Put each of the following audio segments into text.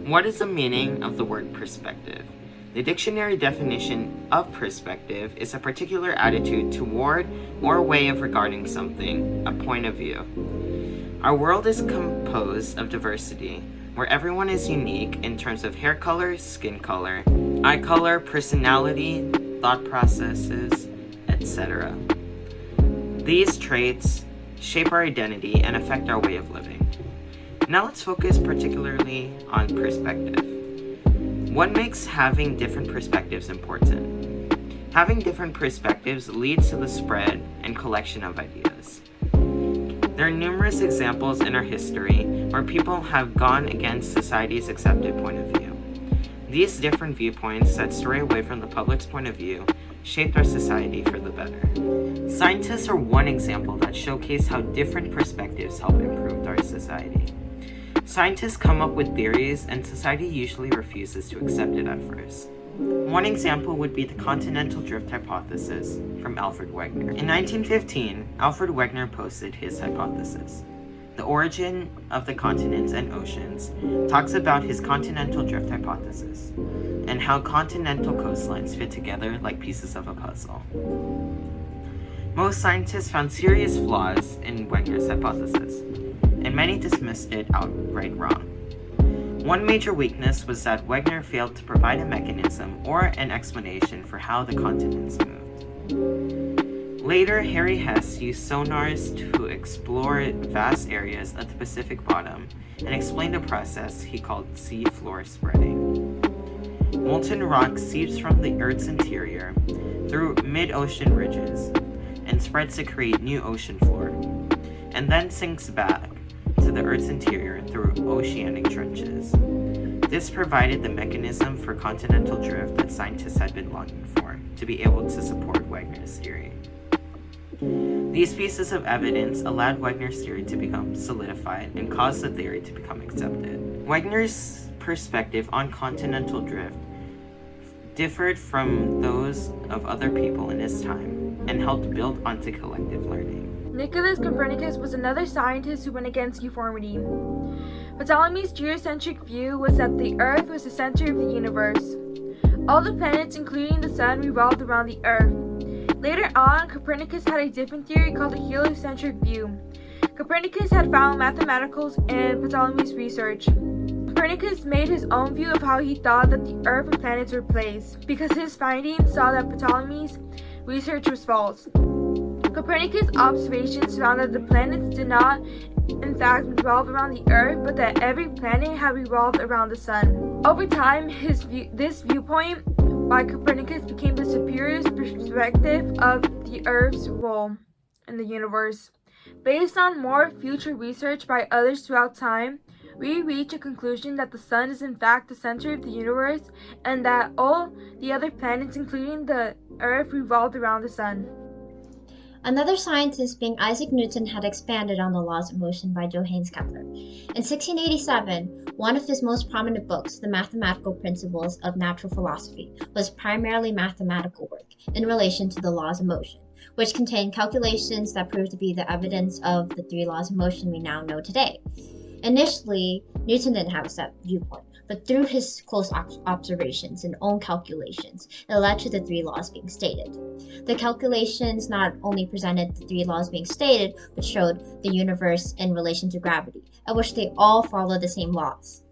What is the meaning of the word perspective? The dictionary definition of perspective is a particular attitude toward or way of regarding something, a point of view. Our world is composed of diversity, where everyone is unique in terms of hair color, skin color, eye color, personality, thought processes, etc. These traits shape our identity and affect our way of living. Now let's focus particularly on perspective. What makes having different perspectives important? Having different perspectives leads to the spread and collection of ideas. There are numerous examples in our history where people have gone against society's accepted point of view. These different viewpoints that stray away from the public's point of view shaped our society for the better. Scientists are one example that showcase how different perspectives help improve our society. Scientists come up with theories and society usually refuses to accept it at first. One example would be the continental drift hypothesis from Alfred Wegener. In 1915, Alfred Wegener posted his hypothesis. The Origin of the Continents and Oceans talks about his continental drift hypothesis and how continental coastlines fit together like pieces of a puzzle. Most scientists found serious flaws in Wegener's hypothesis, and many dismissed it outright wrong. One major weakness was that Wegener failed to provide a mechanism or an explanation for how the continents moved. Later, Harry Hess used sonars to explore vast areas of the Pacific bottom and explained a process he called sea floor spreading. Molten rock seeps from the Earth's interior through mid-ocean ridges and spreads to create new ocean floor, and then sinks back to the Earth's interior through oceanic trenches. This provided the mechanism for continental drift that scientists had been longing for, to be able to support Wegener's theory. These pieces of evidence allowed Wegener's theory to become solidified and caused the theory to become accepted. Wegener's perspective on continental drift differed from those of other people in his time and helped build onto collective learning. Nicholas Copernicus was another scientist who went against uniformity. Ptolemy's geocentric view was that the Earth was the center of the universe. All the planets, including the Sun, revolved around the Earth. Later on, Copernicus had a different theory called the heliocentric view. Copernicus had found mathematicals in Ptolemy's research. Copernicus made his own view of how he thought that the Earth and planets were placed, because his findings saw that Ptolemy's research was false. Copernicus' observations found that the planets did not, in fact, revolve around the Earth, but that every planet had revolved around the Sun. Over time, this viewpoint by Copernicus became the superior perspective of the Earth's role in the universe. Based on more future research by others throughout time, we reach a conclusion that the Sun is in fact the center of the universe and that all the other planets, including the Earth, revolved around the Sun. Another scientist being Isaac Newton had expanded on the laws of motion by Johannes Kepler. In 1687, one of his most prominent books, The Mathematical Principles of Natural Philosophy, was primarily mathematical work in relation to the laws of motion, which contained calculations that proved to be the evidence of the three laws of motion we now know today. Initially, Newton didn't have a set viewpoint, but through his close observations and own calculations, it led to the three laws being stated. The calculations not only presented the three laws being stated, but showed the universe in relation to gravity, at which they all follow the same laws.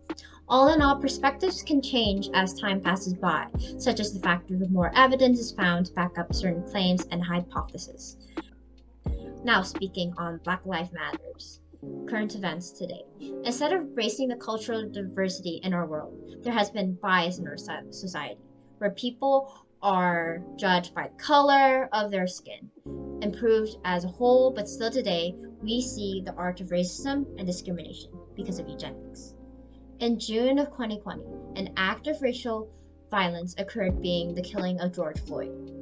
All in all, perspectives can change as time passes by, such as the fact that more evidence is found to back up certain claims and hypotheses. Now speaking on Black Lives Matters. Current events today. Instead of embracing the cultural diversity in our world, there has been bias in our society, where people are judged by the color of their skin, improved as a whole, but still today, we see the arc of racism and discrimination because of eugenics. In June of 2020, an act of racial violence occurred, being the killing of George Floyd.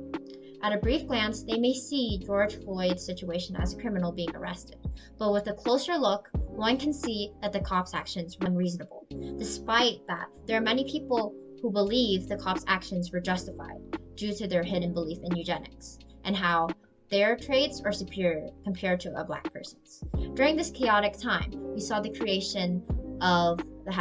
At a brief glance, they may see George Floyd's situation as a criminal being arrested, but with a closer look, one can see that the cops' actions were unreasonable. Despite that, there are many people who believe the cops' actions were justified due to their hidden belief in eugenics, and how their traits are superior compared to a Black person's. During this chaotic time, we saw the creation of the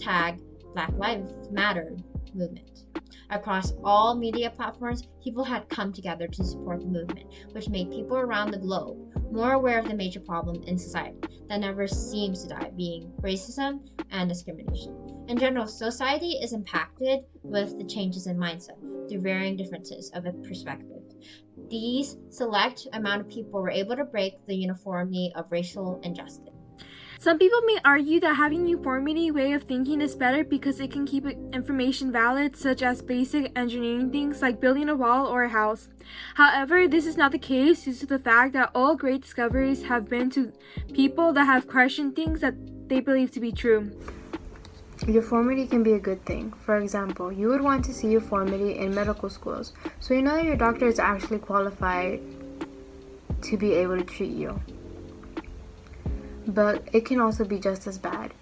hashtag Black Lives Matter movement. Across all media platforms, people had come together to support the movement, which made people around the globe more aware of the major problem in society that never seems to die, being racism and discrimination. In general, society is impacted with the changes in mindset through varying differences of a perspective. These select amount of people were able to break the uniformity of racial injustice. Some people may argue that having uniformity way of thinking is better because it can keep information valid, such as basic engineering things like building a wall or a house. However, this is not the case due to the fact that all great discoveries have been to people that have questioned things that they believe to be true. Uniformity can be a good thing. For example, you would want to see uniformity in medical schools, so you know that your doctor is actually qualified to be able to treat you. But it can also be just as bad.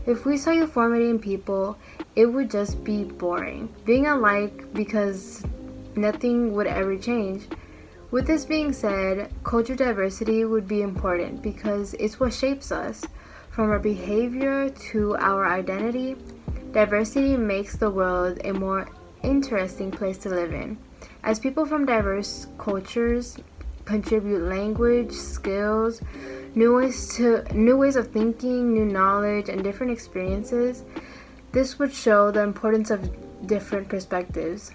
If we saw uniformity in people, it would just be boring, being alike because nothing would ever change. With this being said, cultural diversity would be important because it's what shapes us. From our behavior to our identity, diversity makes the world a more interesting place to live in. As people from diverse cultures contribute language, skills, new ways of thinking, new knowledge, and different experiences, this would show the importance of different perspectives.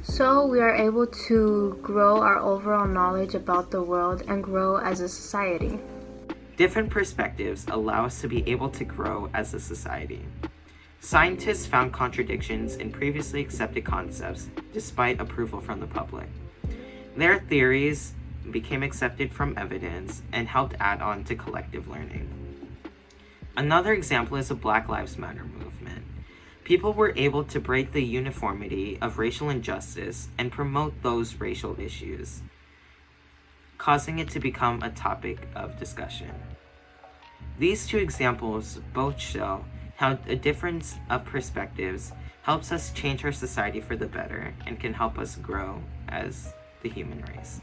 So we are able to grow our overall knowledge about the world and grow as a society. Different perspectives allow us to be able to grow as a society. Scientists found contradictions in previously accepted concepts despite approval from the public. Their theories became accepted from evidence and helped add on to collective learning. Another example is the Black Lives Matter movement. People were able to break the uniformity of racial injustice and promote those racial issues, causing it to become a topic of discussion. These two examples both show how a difference of perspectives helps us change our society for the better and can help us grow as the human race.